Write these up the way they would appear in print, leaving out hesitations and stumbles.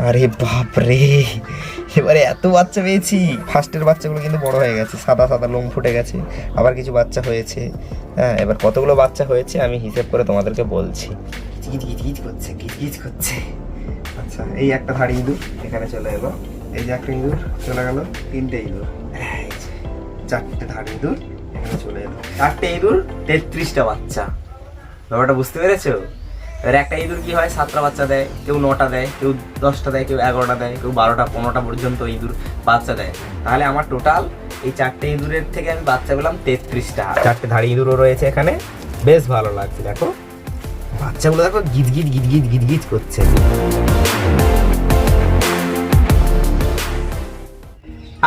আরে বাপরে, এবারে এত বাচ্চা পেয়েছি। ফার্স্টের বাচ্চাগুলো কিন্তু বড় হয়ে গেছে, সাদা সাদা লোম ফুটে গেছে, আবার কিছু বাচ্চা হয়েছে। হ্যাঁ, এবার কতগুলো বাচ্চা হয়েছে আমি হিসেব করে তোমাদেরকে বলছি। গিজ করছে, গিজ করছে। আচ্ছা, এই একটা ধাড়ি ইঁদুর এখানে চলে এলো, এই যে একটা ইঁদুর চলে গেল, তিনটে ইঁদুর, চারটে ধাড়ি ইঁদুর এখানে চলে এলো, চারটে ইঁদুর 33টা বাচ্চা। ব্যাপারটা বুঝতে পেরেছো? এবার একটা ইঁদুর কি হয়, 7টা বাচ্চা দেয়, কেউ 9টা দেয়, কেউ 10টা দেয়, কেউ 11টা দেয়, কেউ 12টা 15টা পর্যন্ত ইঁদুর বাচ্চা দেয়। তাহলে আমার টোটাল এই চারটে ইঁদুরের থেকে আমি বাচ্চা পেলাম 33টা। চারটে ধাড়ি ইঁদুরও রয়েছে এখানে, বেশ ভালো লাগছে। দেখো বাচ্চাগুলো, দেখো গিজ করছে।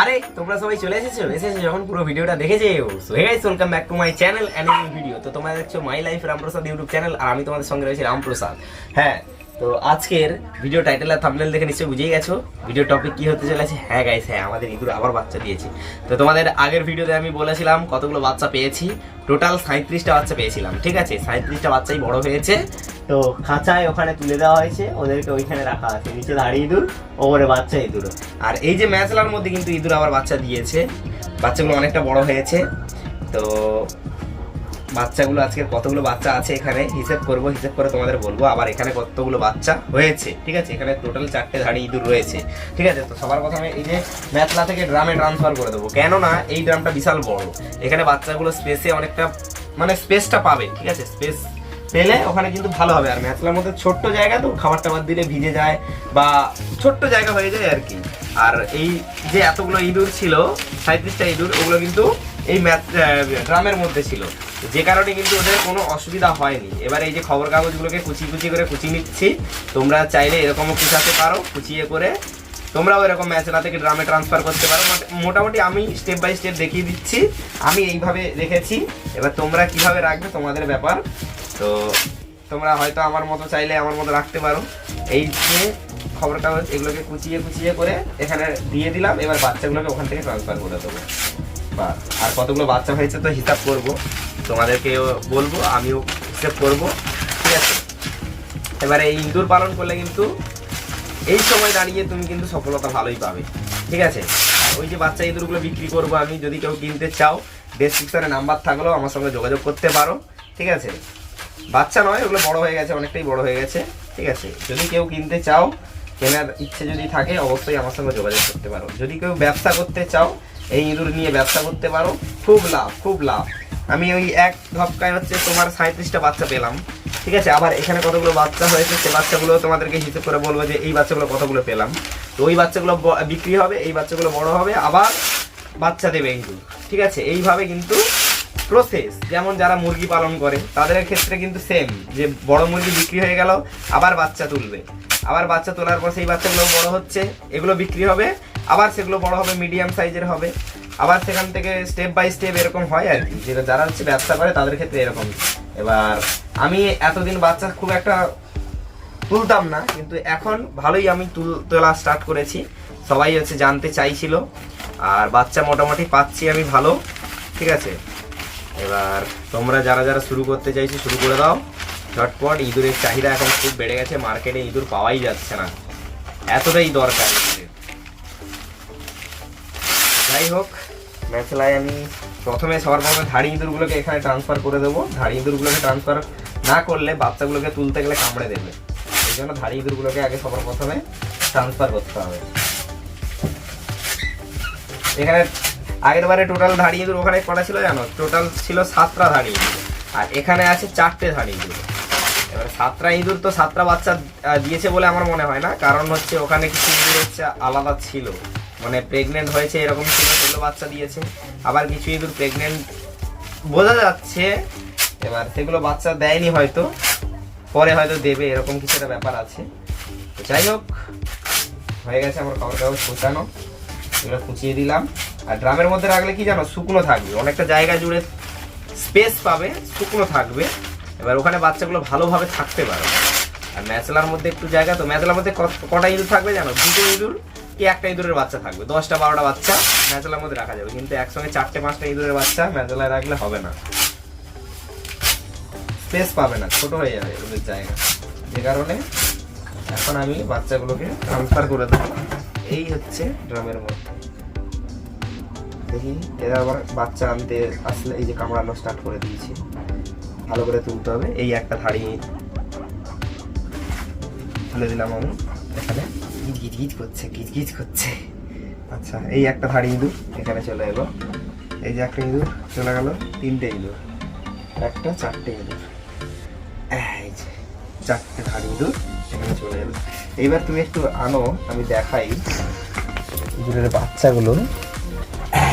আরে তোমরা সবাই চলে এসেছো যখন পুরো ভিডিওটা দেখেছো। So hey guys, welcome back to my channel and new video. তো তোমরা দেখছো my life Ramprasad YouTube channel, আর আমি তোমাদের সঙ্গে রয়েছি রামপ্রসাদ। হ্যাঁ, তো আজকের ভিডিও টাইটেল আর থাম্বনেল দেখে নিশ্চয়ই বুঝেই গেছো ভিডিও টপিক কি হতে চলেছে। হ্যাঁ গাইস, হ্যাঁ, আমাদের ইঁদুর আবার বাচ্চা দিয়েছে। তো তোমাদের আগের ভিডিওতে আমি বলেছিলাম কতগুলো বাচ্চা পেয়েছি, টোটাল 37টা বাচ্চা পেয়েছিলাম। ঠিক আছে, 37টা বাচ্চাই বড় হয়েছে। তো খাঁচায় ওখানে তুলে দেওয়া হয়েছে, ওদেরকে ওইখানে রাখা আছে, নিচে ধাড়ি ইঁদুর, ওপরে বাচ্চা ইঁদুর। আর এই যে ম্যাচলার মধ্যে কিন্তু ইঁদুর আবার বাচ্চা দিয়েছে, বাচ্চাগুলো অনেকটা বড় হয়েছে। তো বাচ্চাগুলো আজকে কতগুলো বাচ্চা আছে এখানে হিসেব করব, হিসেব করে তোমাদের বলবো আবার এখানে কতগুলো বাচ্চা হয়েছে। ঠিক আছে, এখানে টোটাল 4টে ধাড়ি ইঁদুর রয়েছে। ঠিক আছে, তো সবার প্রথমে এই যে ম্যাচলা থেকে ড্রামে ট্রান্সফার করে দেবো, কেননা এই ড্রামটা বিশাল বড়, এখানে বাচ্চাগুলো স্পেসে অনেকটা মানে স্পেসটা পাবে। ঠিক আছে, স্পেস পেলে ওখানে কিন্তু ভালো হবে। আর ম্যাচলার মধ্যে ছোট্ট জায়গা তো, খাবার টাবার দিলে ভিজে যায় বা ছোট্ট জায়গা হয়ে যায় আর কি। আর এই যে এতগুলো ইঁদুর ছিল, 37টা ইঁদুর, ওগুলো কিন্তু এই ড্রামের মধ্যে ছিল, যে কারণে কিন্তু ওদের কোনো অসুবিধা হয়নি। এবার এই যে খবর কাগজগুলোকে কুচি করে কুচিয়ে নিচ্ছি, তোমরা চাইলে এরকমও কুচাতে পারো, কুচিয়ে করে তোমরাও এরকম ম্যাচলা থেকে ড্রামে ট্রান্সফার করতে পারো। মোটামুটি আমি স্টেপ বাই স্টেপ দেখিয়ে দিচ্ছি, আমি এইভাবে রেখেছি। এবার তোমরা কিভাবে রাখবে তোমাদের ব্যাপার। তো তোমরা হয়তো আমার মতো চাইলে আমার মতো রাখতে পারো। এই যে খবর কাগজ এগুলোকে কুচিয়ে করে এখানে দিয়ে দিলাম। এবার বাচ্চাগুলোকে ওখান থেকে ট্রান্সফার করে দেবো। বা আর কতগুলো বাচ্চা হয়েছে তো হিসাব করব, তোমাদেরকেও বলবো, আমিও হিসাব করব। ঠিক আছে, এবারে এই ইঁদুর পালন করলে কিন্তু এই সময় দাঁড়িয়ে তুমি কিন্তু সফলতা ভালোই পাবে। ঠিক আছে, আর ওই যে বাচ্চা ইঁদুরগুলো বিক্রি করবো আমি, যদি কেউ কিনতে চাও ডেসক্রিপশনে নাম্বার থাকলেও আমার সঙ্গে যোগাযোগ করতে পারো। ঠিক আছে, বাচ্চা নয়, ওগুলো বড় হয়ে গেছে, অনেকটাই বড় হয়ে গেছে। ঠিক আছে, যদি কেউ কিনতে চাও, কেনার ইচ্ছে যদি থাকে অবশ্যই আমার সঙ্গে যোগাযোগ করতে পারো। যদি কেউ ব্যবসা করতে চাও, এই ইঁদুর নিয়ে ব্যবসা করতে পারো, খুব লাভ। আমি ওই এক ধপকায় হচ্ছে তোমার 37টা বাচ্চা পেলাম। ঠিক আছে, আবার এখানে কতগুলো বাচ্চা হয়েছে সে বাচ্চাগুলো তোমাদেরকে হিসেব করে বলবো যে এই বাচ্চাগুলো কতগুলো পেলাম। তো ওই বাচ্চাগুলো বিক্রি হবে, এই বাচ্চাগুলো বড় হবে, আবার বাচ্চা দেবে ইঁদুর। ঠিক আছে, এইভাবে কিন্তু প্রসেস। যেমন যারা মুরগি পালন করে তাদের ক্ষেত্রে কিন্তু সেম, যে বড় মুরগি বিক্রি হয়ে গেল, আবার বাচ্চা তুলবে, আবার বাচ্চা তোলার পর সেই বাচ্চাগুলো বড় হচ্ছে, এগুলো বিক্রি হবে, আবার সেগুলো বড় হবে, মিডিয়াম সাইজের হবে, আবার সেখান থেকে স্টেপ বাই স্টেপ এরকম হয় আর কি। যেটা যারা হচ্ছে ব্যবসা করে তাদের ক্ষেত্রে এরকম। এবার আমি এতদিন বাচ্চা খুব একটা তুলতাম না, কিন্তু এখন ভালোই আমি তোলা স্টার্ট করেছি। সবাই হচ্ছে জানতে চাইছিল, আর বাচ্চা মোটামুটি পাচ্ছি আমি ভালো। ঠিক আছে, এবার তোমরা যারা শুরু করতে চাইছো শুরু করে দাও ঝটপট। ইঁদুরের চাহিদা এখন খুব বেড়ে গেছে, মার্কেটে ইঁদুর পাওয়াই যাচ্ছে না, এতটাই দরকার ইঁদুরের। যাই হোক, ম্যাচলায় আমি প্রথমে সবার প্রথমে ধাড়ি ইঁদুরগুলোকে এখানে ট্রান্সফার করে দেবো। ধাড়ি ইঁদুরগুলোকে ট্রান্সফার না করলে বাচ্চাগুলোকে তুলতে গেলে কামড়ে দেবে, এই জন্য ধাড়ি ইঁদুরগুলোকে আগে সবার প্রথমে ট্রান্সফার করতে হবে। এখানে আগের বারে টোটাল ধাড়ি ইঁদুর ওখানে কটা ছিল জানো? টোটাল ছিল 7টা ধাড়ি ইঁদুর, আর এখানে আছে 4টে ধাড়ি ইঁদুর। এবার 7টা ইঁদুর তো 7টা বাচ্চা দিয়েছে বলে আমার মনে হয় না, কারণ হচ্ছে ওখানে কিছু ইঁদুর হচ্ছে আলাদা ছিল, মানে প্রেগনেন্ট হয়েছে এরকম ছিল, সেগুলো বাচ্চা দিয়েছে। আবার কিছু ইঁদুর প্রেগনেন্ট বোঝা যাচ্ছে, এবার সেগুলো বাচ্চা দেয়নি, হয়তো পরে হয়তো দেবে, এরকম কিছু একটা ব্যাপার আছে। তো যাই হোক, হয়ে গেছে আমার খবর কাগজ কুচানো, এগুলো কুচিয়ে দিলাম। আর ড্রামের মধ্যে রাখলে কি জানো, শুকনো থাকবে, অনেকটা জায়গা জুড়ে স্পেস পাবে, শুকনো থাকবে। এবার ওখানে বাচ্চাগুলো ভালোভাবে থাকতে পারে। আর ম্যাচলার মধ্যে একটু জায়গা, তো ম্যাচলার মধ্যে কটা ইঁদুর থাকবে জানো? 2টো ইঁদুর কি একটা ইঁদুরের বাচ্চা থাকবে, 10টা 12টা বাচ্চা ম্যাচলার মধ্যে রাখা যাবে। কিন্তু একসঙ্গে 4টে 5টা ইঁদুরের বাচ্চা ম্যাচলায় রাখলে হবে না, স্পেস পাবে না, ছোট হয়ে যাবে ওদের জায়গা। যে কারণে এখন আমি বাচ্চাগুলোকে ট্রান্সফার করে দেবো এই হচ্ছে ড্রামের মধ্যে। দেখি এরা আবার বাচ্চা আনতে আসলে এই যে কামড়ানো স্টার্ট করে দিয়েছি, ভালো করে তুলতে হবে। এই একটা ধাড়ি তুলে দিলাম আমি, এখানে গিজগিজ করছে গিজগিজ করছে। আচ্ছা এই একটা ধাড়ি ইঁদুর এখানে চলে এলো, এই যে একটা ইঁদুর চলে গেল, তিনটে ইঁদুর, একটা চারটে ইঁদুর, এই যে চারটে ধাড়ি ইঁদুর এখানে চলে এলো। এইবার তুমি একটু আনো, আমি দেখাই ইঁদুরের বাচ্চাগুলো।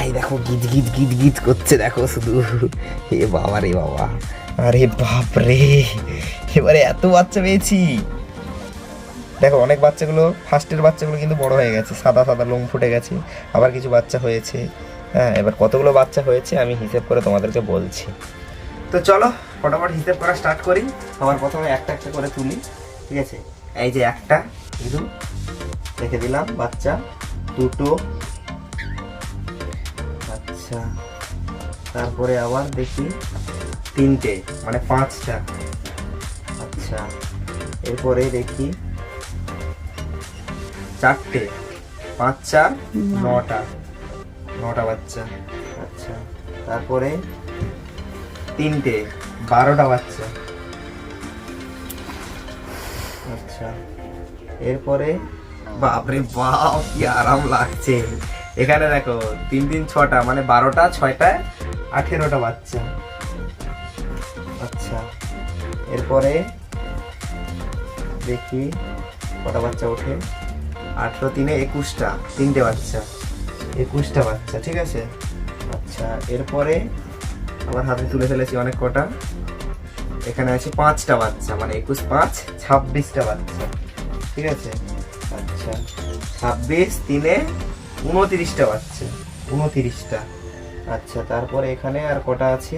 এই দেখো গিজ গিজ গিজ গিজ করছে, দেখো শুধু। এ বাবা রে বাবা, আরে বাপ রে, এবারে এত বাচ্চা পেয়েছি। দেখো অনেক বাচ্চাগুলো, ফার্স্টের বাচ্চাগুলো কিন্তু বড় হয়ে গেছে, সাদা সাদা লোম ফুটে গেছে, আবার কিছু বাচ্চা হয়েছে। হ্যাঁ, এবার কতগুলো বাচ্চা হয়েছে আমি হিসেব করে তোমাদেরকে বলছি। তো চলো ফটাফট হিসেব করা স্টার্ট করি। আমার প্রথমে একটা একটা করে তুলি, ঠিক আছে। এই যে একটা ইঁদুর রেখে দিলাম বাচ্চা, দুটো, আচ্ছা তারপরে আবার দেখি তিনটে, মানে পাঁচটা, আচ্ছা এরপরে দেখি চারটে, পাঁচ চার নটা, নটা বাচ্চা, আচ্ছা তারপরে তিনটে, 12টা বাচ্চা, আচ্ছা এরপরে বাপরে বাপ কি আরাম লাগছে। এখানে দেখো 3 3 6টা, মানে 12টা 6টায় 18টা বাচ্চা, আচ্ছা এরপরে দেখি কটা বাচ্চা ওঠে, 18 3 21টা, তিনটে বাচ্চা, 21টা বাচ্চা, ঠিক আছে। আচ্ছা এরপরে আমার হাতে তুলে ফেলেছি অনেক কটা, এখানে আছে 5টা বাচ্চা, মানে 21 5 26টা বাচ্চা, ঠিক আছে। আচ্ছা 26 3 29টা বাচ্চা, 29টা, আচ্ছা তারপরে এখানে আর কটা আছে,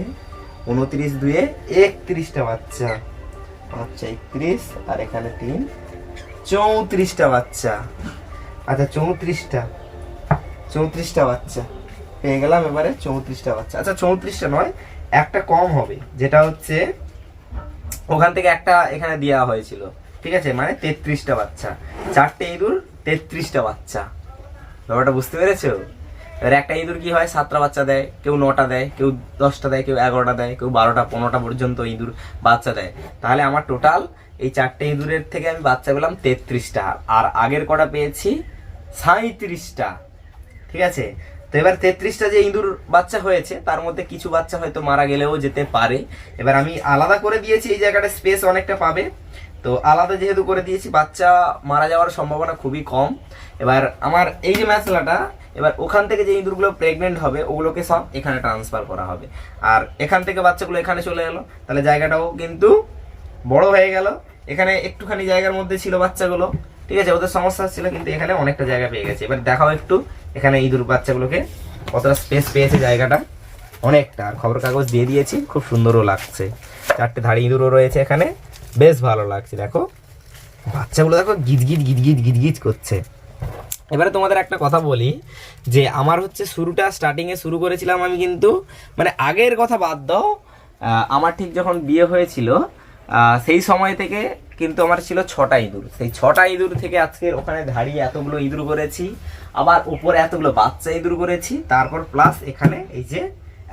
29 2 31টা বাচ্চা, আচ্ছা 31, আর এখানে 3 34টা বাচ্চা, আচ্ছা 34টা বাচ্চা পেয়ে গেলাম এবারে, 34টা বাচ্চা। আচ্ছা 34টা নয়, একটা কম হবে, যেটা হচ্ছে ওখান থেকে একটা এখানে দেওয়া হয়েছিল, ঠিক আছে, মানে 33টা বাচ্চা, চারটে ইঁদুর 33টা বাচ্চা। ব্যাপারটা বুঝতে পেরেছো? এবার একটা ইঁদুর কি হয়, 7টা বাচ্চা দেয়, কেউ 9টা দেয়, কেউ 10টা দেয়, কেউ 11টা দেয়, কেউ 12টা 15টা পর্যন্ত ইঁদুর বাচ্চা দেয়। তাহলে আমার টোটাল এই চারটে ইঁদুরের থেকে আমি বাচ্চা পেলাম 33টা, আর আগের কটা পেয়েছি 37টা, ঠিক আছে। তো এবার 33টা যে ইঁদুর বাচ্চা হয়েছে তার মধ্যে কিছু বাচ্চা হয়তো মারা গেলেও যেতে পারে। এবার আমি আলাদা করে দিয়েছি, এই জায়গাটা স্পেস অনেকটা পাবে, তো আলাদা যেহেতু করে দিয়েছি বাচ্চা মারা যাওয়ার সম্ভাবনা খুবই কম। এবার আমার এই যে ম্যাচলাটা, এবার ওখান থেকে যে ইঁদুরগুলো প্রেগনেন্ট হবে ওগুলোকে সব এখানে ট্রান্সফার করা হবে, আর এখান থেকে বাচ্চাগুলো এখানে চলে এলো, তাহলে জায়গাটাও কিন্তু বড় হয়ে গেল। এখানে একটুখানি জায়গার মধ্যে ছিল বাচ্চাগুলো, ঠিক আছে, ওদের সমস্যা ছিল, কিন্তু এখানে অনেকটা জায়গা পেয়ে গেছে। এবার দেখাও একটু এখানে ইঁদুর বাচ্চাগুলোকে কতটা স্পেস পেয়েছে, জায়গাটা অনেকটা, আর খবর কাগজ দিয়ে দিয়েছি, খুব সুন্দরও লাগছে। চারটে ধাড়ি ইঁদুরও রয়েছে এখানে, বেশ ভালো লাগছে। দেখো বাচ্চাগুলো দেখো গিজগিজ গিজগিজ গিজগিজ করছে। এবারে তোমাদের একটা কথা বলি, যে আমার হচ্ছে শুরুটা স্টার্টিংয়ে শুরু করেছিলাম আমি, কিন্তু মানে আগের কথা বাদ দাও, আমার ঠিক যখন বিয়ে হয়েছিল সেই সময় থেকে কিন্তু আমার ছিল 6টা ইঁদুর। সেই 6টা ইঁদুর থেকে আজকের ওখানে দাঁড়িয়ে এতগুলো ইঁদুর করেছি, আবার উপরে এতগুলো বাচ্চা ইঁদুর করেছি, তারপর প্লাস এখানে এই যে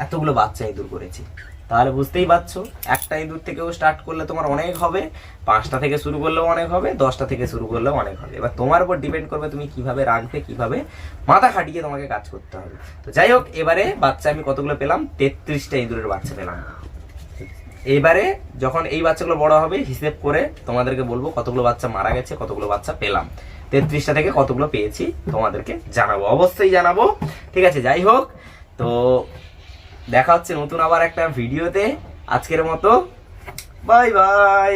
এতগুলো বাচ্চা ইঁদুর করেছি। তাহলে বুঝতেই পারছো, একটা ইঁদুর থেকেও স্টার্ট করলে তোমার অনেক হবে, 5টা থেকে শুরু করলেও অনেক হবে, 10টা থেকে শুরু করলেও অনেক হবে। এবার তোমার উপর ডিপেন্ড করবে তুমি কিভাবে রাখবে, কিভাবে মাথা খাটিয়ে তোমাকে কাজ করতে হবে। তো যাই হোক, এবারে বাচ্চা আমি কতগুলো পেলাম, 33টা ইঁদুরের বাচ্চা পেলাম। এবারে যখন এই বাচ্চাগুলো বড় হবে হিসেব করে তোমাদেরকে বলবো কতগুলো বাচ্চা মারা গেছে, কতগুলো বাচ্চা পেলাম, 33টা থেকে কতগুলো পেয়েছি তোমাদেরকে জানাবো, অবশ্যই জানাবো, ঠিক আছে। যাই হোক, তো দেখা হচ্ছে নতুন আবার একটা ভিডিওতে। আজকের মতো বাই বাই।